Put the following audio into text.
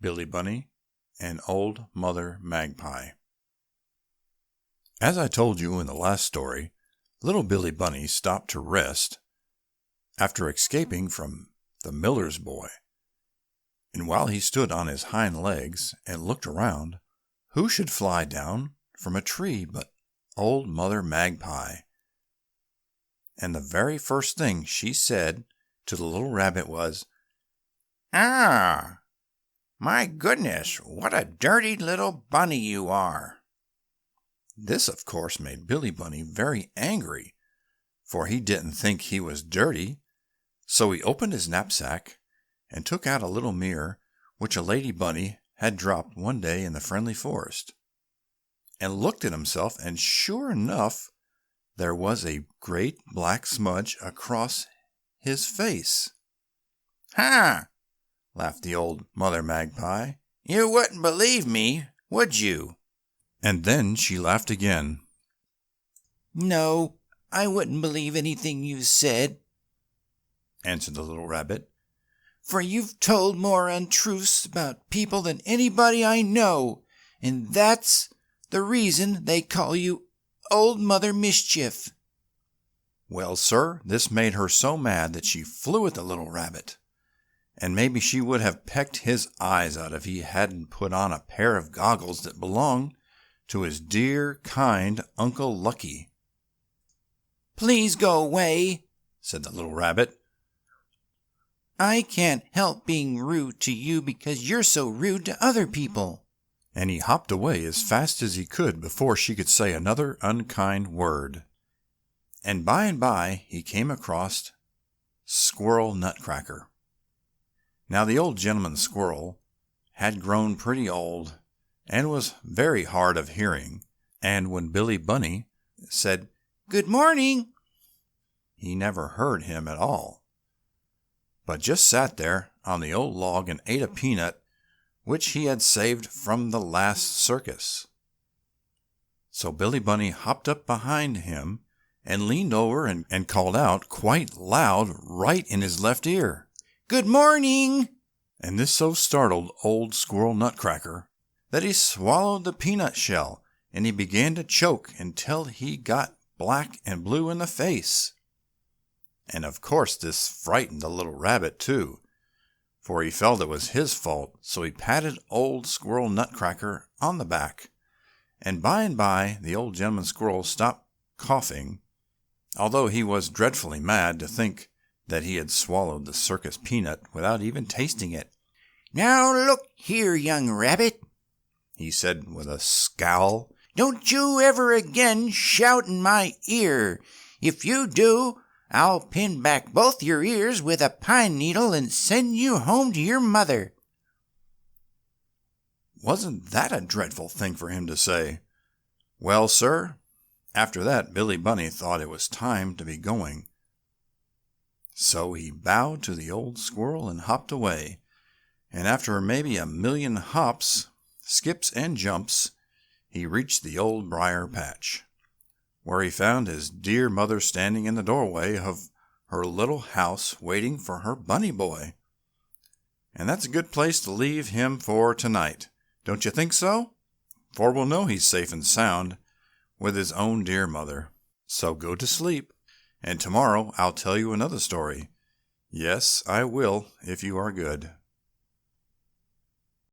Billy Bunny and Old Mother Magpie. As I told you in the last story, little Billy Bunny stopped to rest after escaping from the miller's boy. And while he stood on his hind legs and looked around, who should fly down from a tree but Old Mother Magpie. And the very first thing she said to the little rabbit was, "Ah, my goodness, what a dirty little bunny you are!" This, of course, made Billy Bunny very angry, for he didn't think he was dirty. So he opened his knapsack and took out a little mirror which a lady bunny had dropped one day in the friendly forest, and looked at himself, and sure enough, there was a great black smudge across his face. "Ha!" laughed the old Mother Magpie. "You wouldn't believe me, would you?" And then she laughed again. "No, I wouldn't believe anything you said," answered the little rabbit, "for you've told more untruths about people than anybody I know, and that's the reason they call you Old Mother Mischief." Well, sir, this made her so mad that she flew at the little rabbit, and maybe she would have pecked his eyes out if he hadn't put on a pair of goggles that belonged to his dear, kind Uncle Lucky. "Please go away," said the little rabbit. "I can't help being rude to you because you're so rude to other people." And he hopped away as fast as he could before she could say another unkind word. And by he came across Squirrel Nutcracker. Now the old gentleman squirrel had grown pretty old and was very hard of hearing, and when Billy Bunny said "Good morning," he never heard him at all, but just sat there on the old log and ate a peanut which he had saved from the last circus. So Billy Bunny hopped up behind him and leaned over and called out quite loud right in his left ear, "Good morning!" And this so startled old Squirrel Nutcracker that he swallowed the peanut shell, and he began to choke until he got black and blue in the face. And of course this frightened the little rabbit too, for he felt it was his fault, so he patted old Squirrel Nutcracker on the back, and by the old gentleman squirrel stopped coughing, although he was dreadfully mad to think that he had swallowed the circus peanut without even tasting it. "Now look here, young rabbit," he said with a scowl, "don't you ever again shout in my ear. If you do, I'll pin back both your ears with a pine needle and send you home to your mother." Wasn't that a dreadful thing for him to say? Well, sir, after that Billy Bunny thought it was time to be going. So he bowed to the old squirrel and hopped away, and after maybe 1,000,000 hops, skips, and jumps, he reached the Old Briar patch, where he found his dear mother standing in the doorway of her little house waiting for her bunny boy. And that's a good place to leave him for tonight, don't you think so? For we'll know he's safe and sound with his own dear mother. So go to sleep, and tomorrow I'll tell you another story. Yes, I will, if you are good.